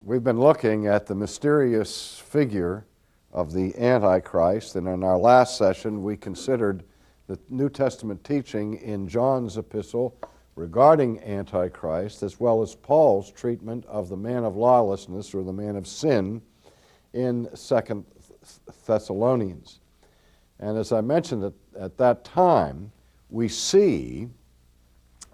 We've been looking at the mysterious figure of the Antichrist, and in our last session we considered the New Testament teaching in John's epistle regarding Antichrist, as well as Paul's treatment of the man of lawlessness or the man of sin in 2 Thessalonians. And as I mentioned at that time, we see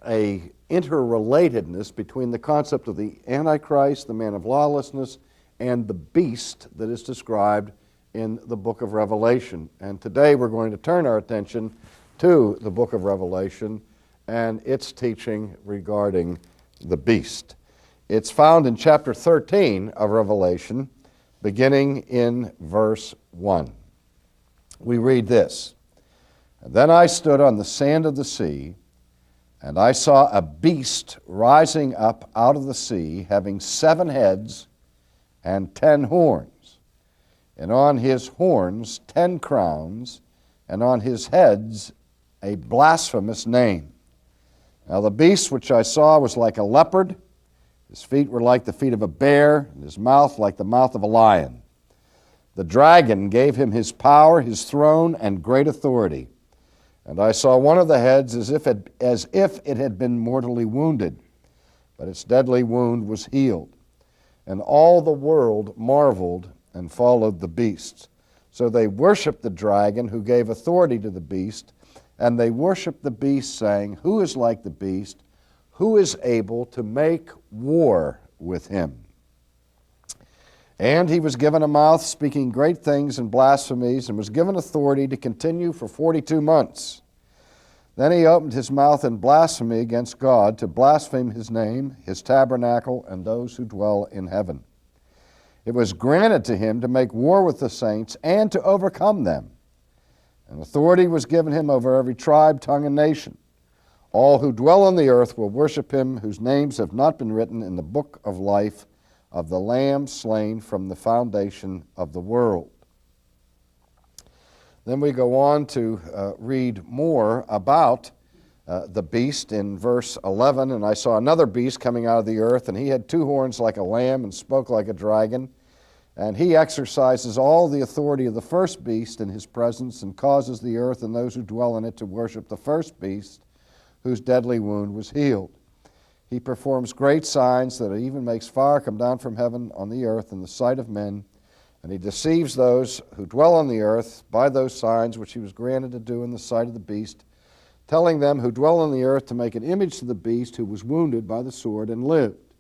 a interrelatedness between the concept of the Antichrist, the man of lawlessness, and the beast that is described in the book of Revelation. And today we're going to turn our attention to the book of Revelation and its teaching regarding the beast. It's found in chapter 13 of Revelation, beginning in verse 1. We read this: "And then I stood on the sand of the sea, and I saw a beast rising up out of the sea, having 7 heads and 10 horns, and on his horns 10 crowns, and on his heads a blasphemous name. Now the beast which I saw was like a leopard, his feet were like the feet of a bear, and his mouth like the mouth of a lion. The dragon gave him his power, his throne, and great authority. And I saw one of the heads as if it had been mortally wounded, but its deadly wound was healed. And all the world marveled and followed the beast. So they worshiped the dragon who gave authority to the beast, and they worshiped the beast, saying, 'Who is like the beast? Who is able to make war with him?' And he was given a mouth speaking great things and blasphemies, and was given authority to continue for 42 months. Then he opened his mouth in blasphemy against God, to blaspheme his name, his tabernacle, and those who dwell in heaven. It was granted to him to make war with the saints and to overcome them. And authority was given him over every tribe, tongue, and nation. All who dwell on the earth will worship him, whose names have not been written in the book of life of the Lamb slain from the foundation of the world." Then we go on to read more about the beast in verse 11. "And I saw another beast coming out of the earth, and he had 2 horns like a lamb and spoke like a dragon. And he exercises all the authority of the first beast in his presence, and causes the earth and those who dwell in it to worship the first beast, whose deadly wound was healed. He performs great signs, that it even makes fire come down from heaven on the earth in the sight of men. And he deceives those who dwell on the earth by those signs which he was granted to do in the sight of the beast, telling them who dwell on the earth to make an image to the beast who was wounded by the sword and lived.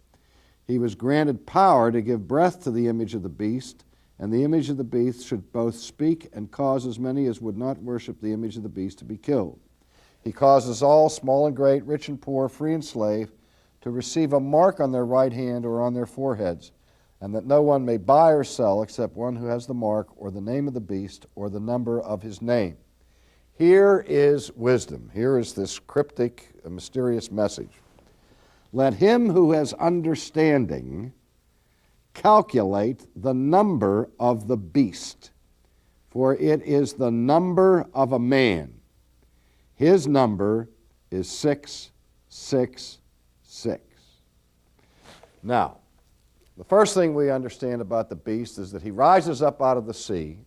He was granted power to give breath to the image of the beast, and the image of the beast should both speak and cause as many as would not worship the image of the beast to be killed. He causes all, small and great, rich and poor, free and slave, to receive a mark on their right hand or on their foreheads, and that no one may buy or sell except one who has the mark or the name of the beast or the number of his name." Here is wisdom. Here is this cryptic, mysterious message. "Let him who has understanding calculate the number of the beast, for it is the number of a man. His number is 666. Now, the first thing we understand about the beast is that he rises up out of the sea,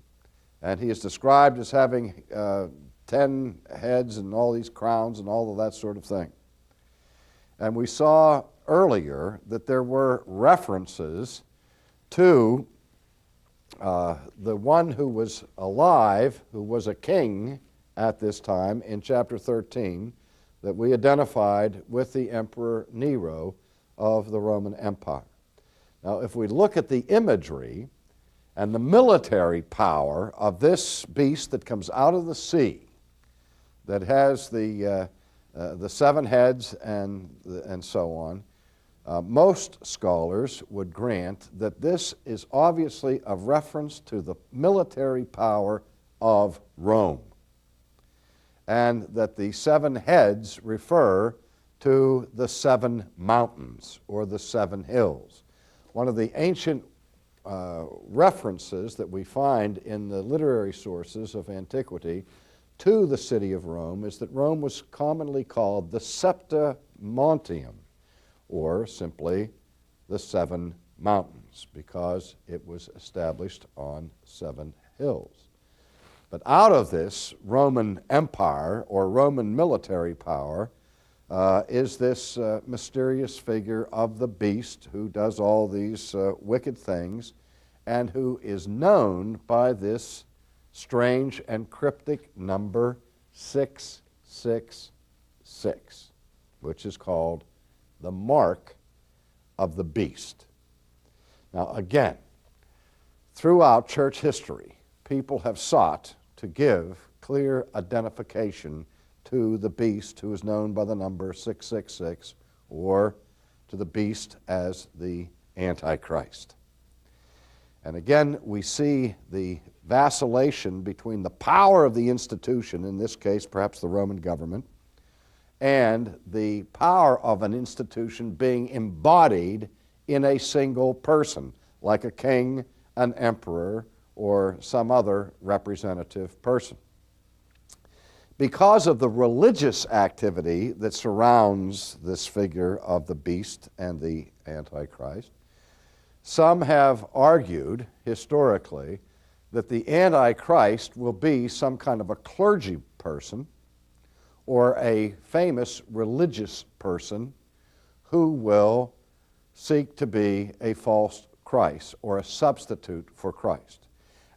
and he is described as having 10 heads and all these crowns and all of that sort of thing. And we saw earlier that there were references to the one who was alive, who was a king at this time in chapter 13, that we identified with the Emperor Nero of the Roman Empire. Now, if we look at the imagery and the military power of this beast that comes out of the sea, that has the 7 heads and so on, most scholars would grant that this is obviously a reference to the military power of Rome, and that the 7 heads refer to the 7 mountains or the 7 hills. One of the ancient references that we find in the literary sources of antiquity to the city of Rome is that Rome was commonly called the Septa Montium, or simply the 7 mountains because it was established on 7 hills. But out of this Roman Empire or Roman military power is this mysterious figure of the beast who does all these wicked things and who is known by this strange and cryptic number 666, which is called the mark of the beast. Now again, throughout church history, people have sought to give clear identification to the beast who is known by the number 666, or to the beast as the Antichrist. And again, we see the vacillation between the power of the institution, in this case perhaps the Roman government, and the power of an institution being embodied in a single person, like a king, an emperor, or some other representative person. Because of the religious activity that surrounds this figure of the beast and the Antichrist, some have argued historically that the Antichrist will be some kind of a clergy person or a famous religious person who will seek to be a false Christ or a substitute for Christ.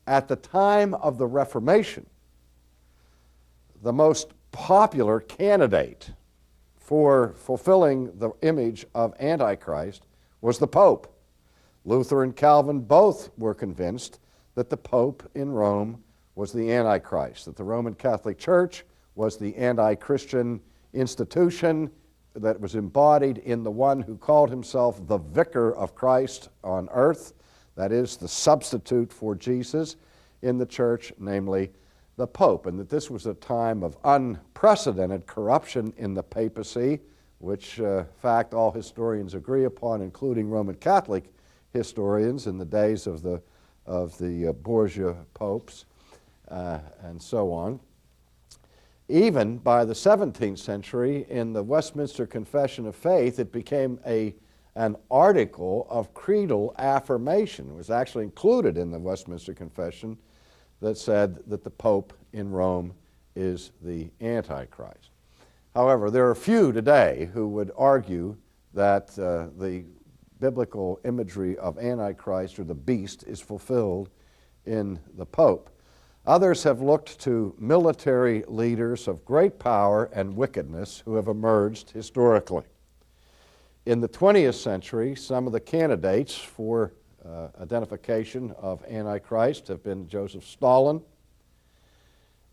At the time of the Reformation, the most popular candidate for fulfilling the image of Antichrist was the Pope. Luther and Calvin both were convinced that the Pope in Rome was the Antichrist, that the Roman Catholic Church was the anti-Christian institution that was embodied in the one who called himself the Vicar of Christ on earth, that is, the substitute for Jesus in the church, namely the Pope, and that this was a time of unprecedented corruption in the papacy, which fact all historians agree upon, including Roman Catholic historians in the days of the Borgia popes and so on. Even by the 17th century, in the Westminster Confession of Faith, it became an article of creedal affirmation. It was actually included in the Westminster Confession that said that the Pope in Rome is the Antichrist. However, there are few today who would argue that the biblical imagery of Antichrist or the beast is fulfilled in the Pope. Others have looked to military leaders of great power and wickedness who have emerged historically. In the 20th century, some of the candidates for identification of Antichrist have been Joseph Stalin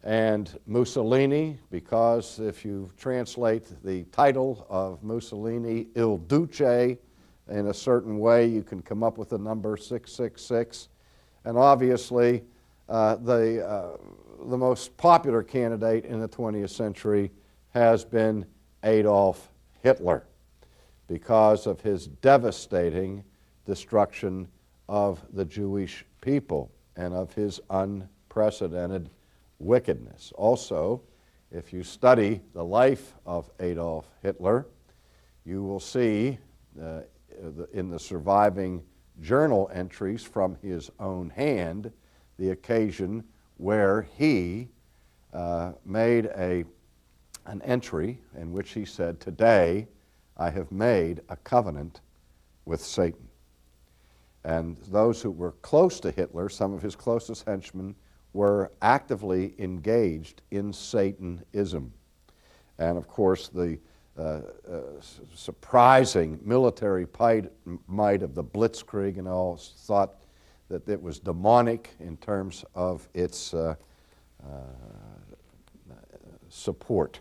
and Mussolini, because if you translate the title of Mussolini, Il Duce, in a certain way, you can come up with the number 666. And obviously, the most popular candidate in the 20th century has been Adolf Hitler because of his devastating destruction of the Jewish people and of his unprecedented wickedness. Also, if you study the life of Adolf Hitler, you will see in the surviving journal entries from his own hand the occasion where he made an entry in which he said, "Today I have made a covenant with Satan." And those who were close to Hitler, some of his closest henchmen, were actively engaged in Satanism. And of course, the surprising military might of the Blitzkrieg and all thought that it was demonic in terms of its support.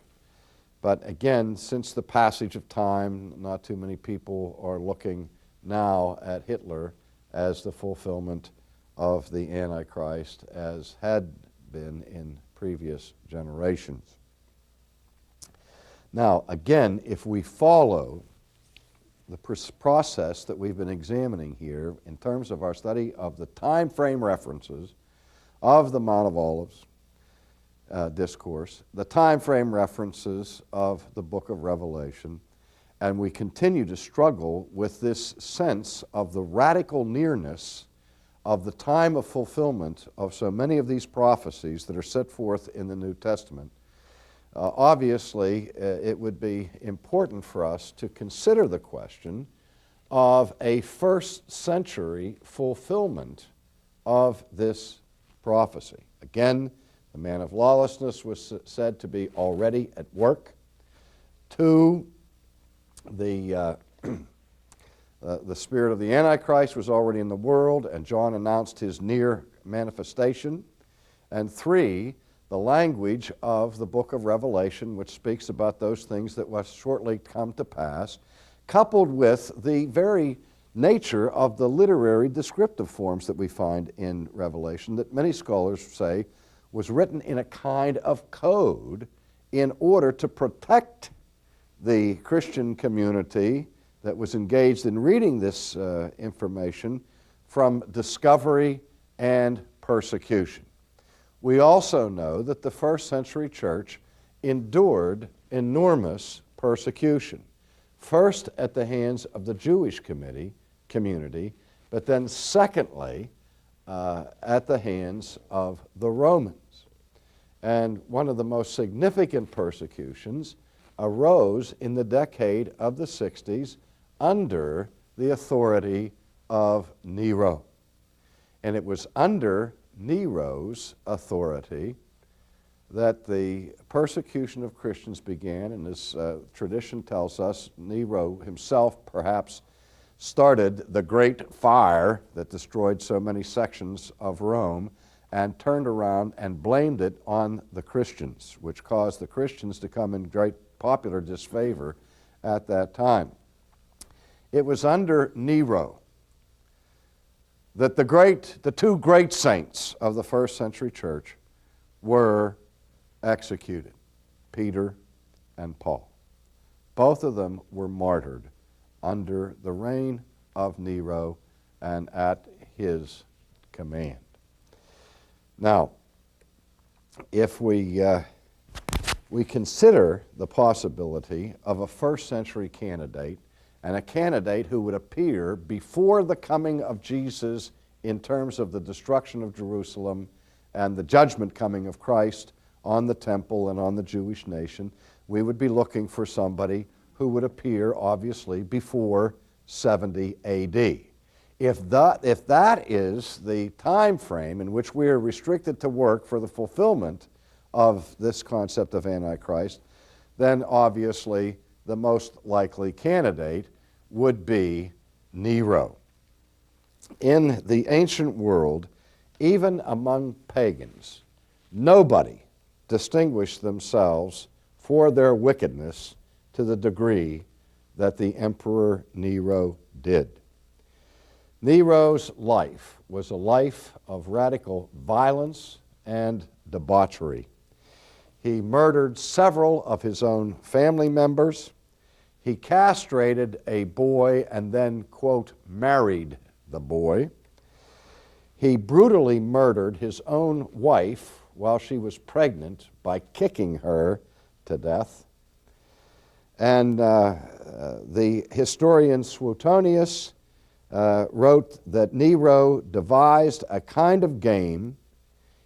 But again, since the passage of time, not too many people are looking now at Hitler as the fulfillment of the Antichrist, as had been in previous generations. Now, again, if we follow the process that we've been examining here in terms of our study of the time frame references of the Mount of Olives discourse, the time frame references of the book of Revelation, And we continue to struggle with this sense of the radical nearness of the time of fulfillment of so many of these prophecies that are set forth in the New Testament. Obviously, it would be important for us to consider the question of a first century fulfillment of this prophecy. Again, the man of lawlessness was said to be already at work. 2, the spirit of the Antichrist was already in the world, and John announced his near manifestation. And 3, the language of the book of Revelation, which speaks about those things that will shortly come to pass, coupled with the very nature of the literary descriptive forms that we find in Revelation that many scholars say was written in a kind of code in order to protect the Christian community that was engaged in reading this information from discovery and persecution. We also know that the first century church endured enormous persecution, first at the hands of the Jewish community, but then secondly at the hands of the Romans. And one of the most significant persecutions arose in the decade of the 60s under the authority of Nero. And it was under Nero's authority that the persecution of Christians began, and as tradition tells us, Nero himself perhaps started the great fire that destroyed so many sections of Rome and turned around and blamed it on the Christians, which caused the Christians to come in great popular disfavor at that time. It was under Nero that the two great saints of the first century church were executed, Peter and Paul. Both of them were martyred under the reign of Nero and at his command. Now, if we consider the possibility of a first century candidate, and a candidate who would appear before the coming of Jesus in terms of the destruction of Jerusalem and the judgment coming of Christ on the temple and on the Jewish nation, we would be looking for somebody who would appear, obviously, before 70 A.D. If that is the time frame in which we are restricted to work for the fulfillment of this concept of Antichrist, then obviously the most likely candidate would be Nero. In the ancient world, even among pagans, nobody distinguished themselves for their wickedness to the degree that the Emperor Nero did. Nero's life was a life of radical violence and debauchery. He murdered several of his own family members. He castrated a boy and then, quote, married the boy. He brutally murdered his own wife while she was pregnant by kicking her to death. And the historian Suetonius wrote that Nero devised a kind of game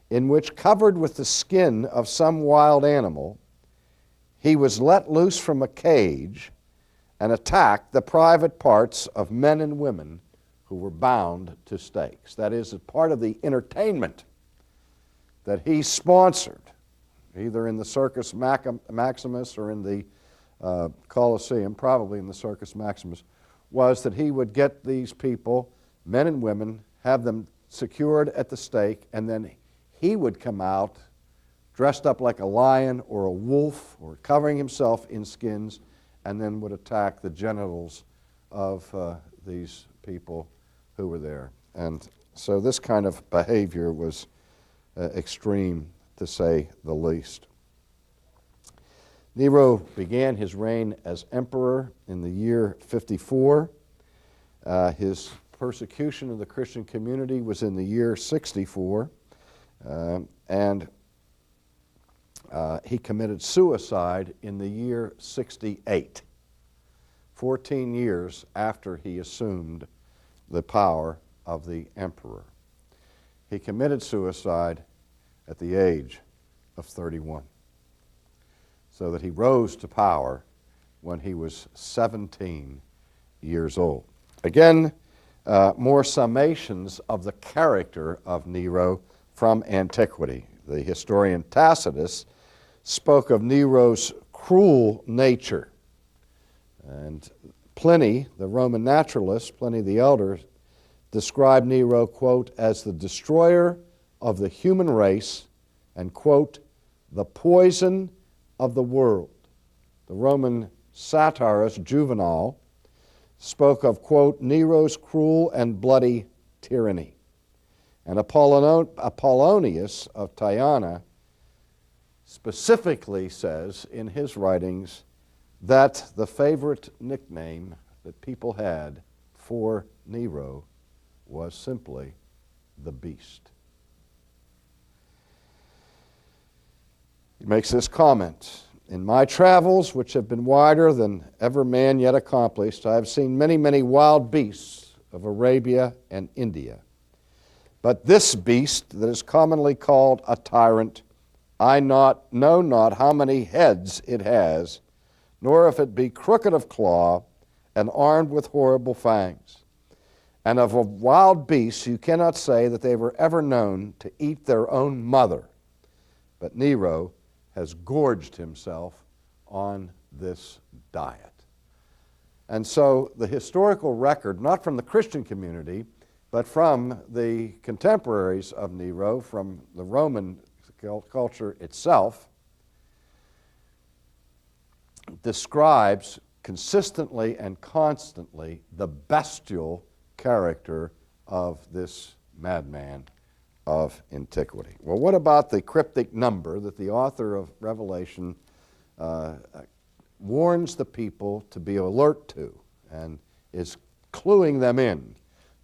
in which, covered with the skin of some wild animal, he was let loose from a cage and attacked the private parts of men and women who were bound to stakes. That is, as part of the entertainment that he sponsored, either in the Circus Maximus or in the Colosseum, probably in the Circus Maximus, was that he would get these people, men and women, have them secured at the stake, and then he would come out dressed up like a lion or a wolf or covering himself in skins, and then would attack the genitals of these people who were there. And so this kind of behavior was extreme, to say the least. Nero began his reign as emperor in the year 54. His persecution of the Christian community was in the year 64. And he committed suicide in the year 68. 14 years after he assumed the power of the emperor. He committed suicide at the age of 31, so that he rose to power when he was 17 years old. Again, more summations of the character of Nero from antiquity. The historian Tacitus spoke of Nero's cruel nature, and Pliny, the Roman naturalist, Pliny the Elder, described Nero, quote, as the destroyer of the human race and, quote, the poison of the world. The Roman satirist Juvenal spoke of, quote, Nero's cruel and bloody tyranny. And Apollonius of Tyana specifically says in his writings that the favorite nickname that people had for Nero was simply the Beast. He makes this comment: in my travels, which have been wider than ever man yet accomplished, I have seen many, many wild beasts of Arabia and India. But this beast that is commonly called a tyrant, I know not how many heads it has, nor if it be crooked of claw and armed with horrible fangs. And of wild beasts you cannot say that they were ever known to eat their own mother. But Nero has gorged himself on this diet. And so the historical record, not from the Christian community, but from the contemporaries of Nero, from the Roman culture itself, describes consistently and constantly the bestial character of this madman of antiquity. Well, what about the cryptic number that the author of Revelation warns the people to be alert to, and is cluing them in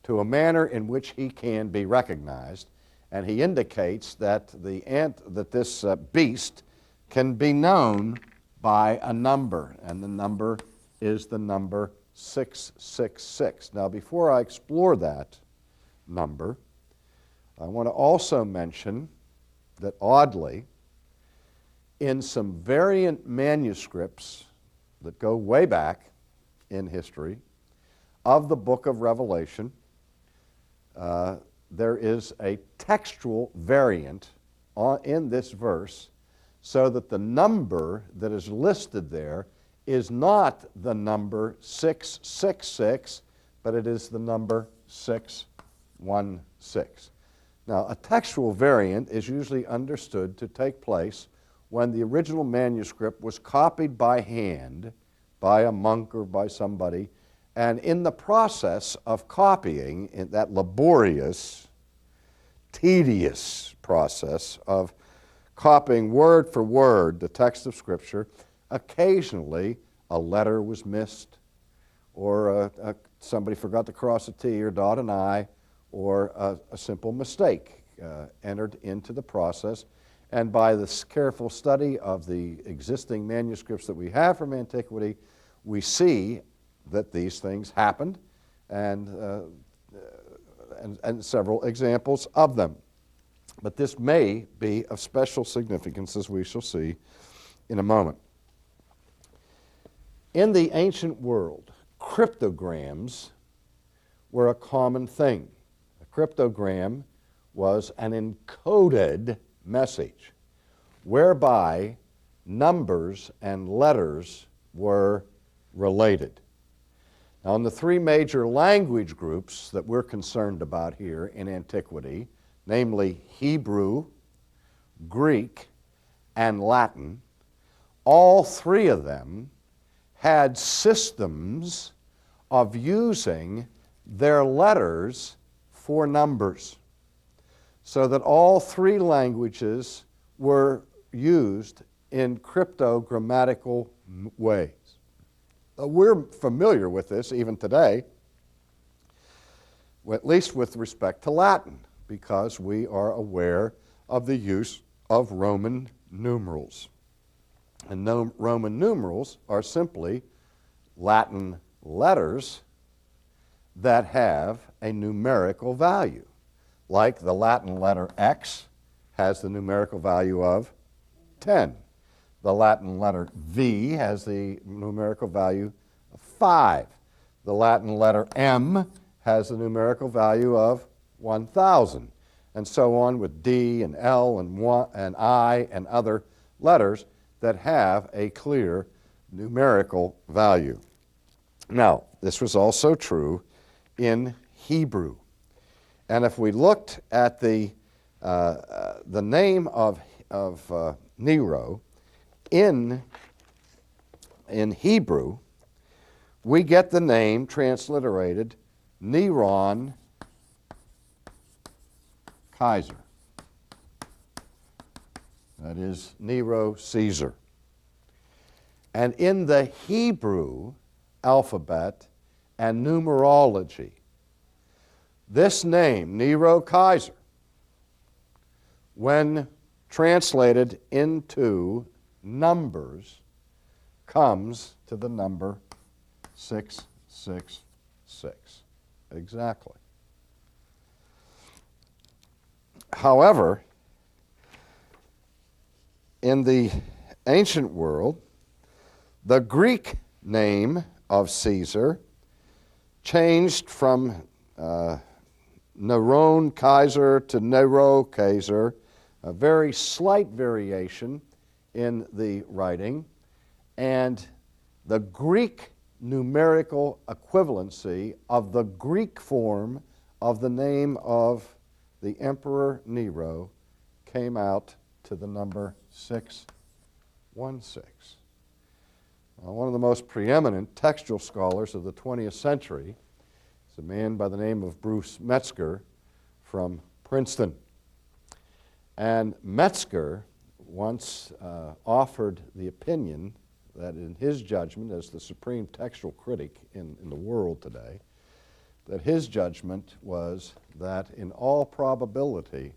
to a manner in which he can be recognized? And he indicates that this beast can be known by a number, and the number is the number 666. Now, before I explore that number, I want to also mention that, oddly, in some variant manuscripts that go way back in history of the book of Revelation, there is a textual variant in this verse, so that the number that is listed there is not the number 666, but it is the number 616. Now, a textual variant is usually understood to take place when the original manuscript was copied by hand by a monk or by somebody, and in the process of copying, in that laborious, tedious process of copying word for word the text of Scripture, occasionally a letter was missed, or somebody forgot to cross a T or dot an I, or a simple mistake entered into the process. And by this careful study of the existing manuscripts that we have from antiquity, we see that these things happened, and several examples of them. But this may be of special significance, as we shall see in a moment. In the ancient world, cryptograms were a common thing. A cryptogram was an encoded message whereby numbers and letters were related. Now, in the three major language groups that we're concerned about here in antiquity, namely Hebrew, Greek, and Latin, all three of them had systems of using their letters for numbers, so that all three languages were used in cryptogrammatical ways. We're familiar with this even today, at least with respect to Latin, because we are aware of the use of Roman numerals. And Roman numerals are simply Latin letters that have a numerical value, like the Latin letter X has the numerical value of 10. The Latin letter V has the numerical value of 5. The Latin letter M has the numerical value of 1,000, and so on with D and L and I and other letters that have a clear numerical value. Now, this was also true in Hebrew. And if we looked at the name of Nero in Hebrew, we get the name transliterated Neron Kaiser. That is Nero Caesar. And in the Hebrew alphabet and numerology, this name, Nero Kaiser, when translated into numbers, comes to the number 666. Exactly. However, in the ancient world, the Greek name of Caesar changed from Neron Kaiser to Nero Kaiser, a very slight variation in the writing, and the Greek numerical equivalency of the Greek form of the name of the Emperor Nero came out to the number 616. One of the most preeminent textual scholars of the 20th century is a man by the name of Bruce Metzger from Princeton. And Metzger once offered the opinion that in his judgment, as the supreme textual critic in the world today, that his judgment was that in all probability,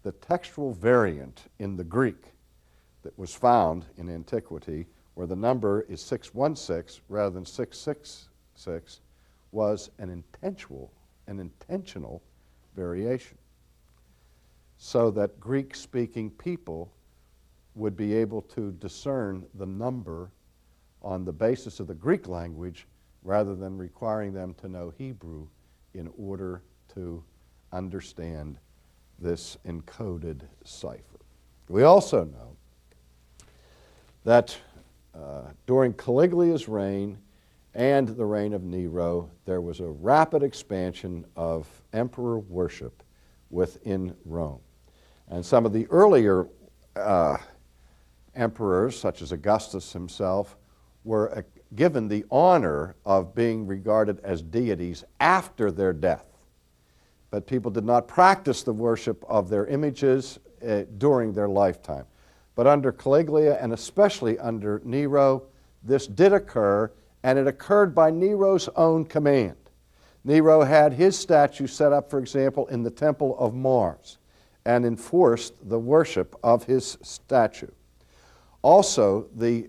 the textual variant in the Greek that was found in antiquity, where the number is 616 rather than 666, was an intentional variation, so that Greek-speaking people would be able to discern the number on the basis of the Greek language rather than requiring them to know Hebrew in order to understand this encoded cipher. We also know that during Caliglia's reign and the reign of Nero, there was a rapid expansion of emperor worship within Rome. And some of the earlier emperors, such as Augustus himself, were given the honor of being regarded as deities after their death. But people did not practice the worship of their images during their lifetime. But under Caligula, and especially under Nero, this did occur, and it occurred by Nero's own command. Nero had his statue set up, for example, in the Temple of Mars, and enforced the worship of his statue. Also, the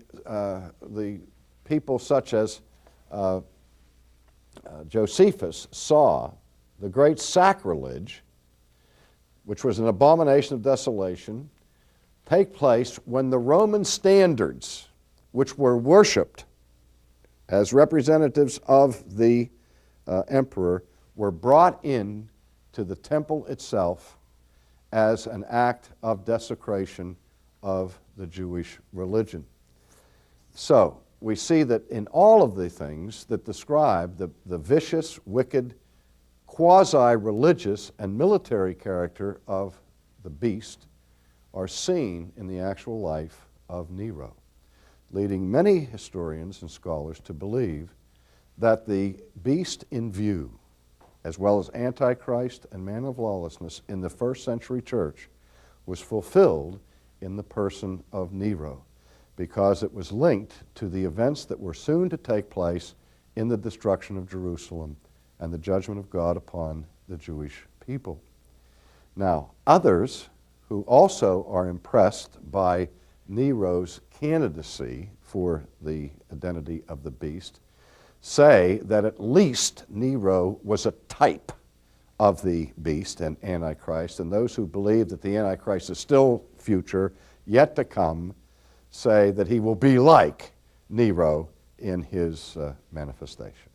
people such as Josephus saw the great sacrilege, which was an abomination of desolation, take place when the Roman standards, which were worshipped as representatives of the emperor, were brought in to the temple itself as an act of desecration of the Jewish religion. So we see that in all of the things that describe the vicious, wicked, quasi-religious and military character of the beast are seen in the actual life of Nero, leading many historians and scholars to believe that the beast in view, as well as Antichrist and man of lawlessness in the first century church, was fulfilled in the person of Nero, because it was linked to the events that were soon to take place in the destruction of Jerusalem and the judgment of God upon the Jewish people. Now, others who also are impressed by Nero's candidacy for the identity of the beast say that at least Nero was a type of the beast and Antichrist, and those who believe that the Antichrist is still future, yet to come, say that he will be like Nero in his manifestation.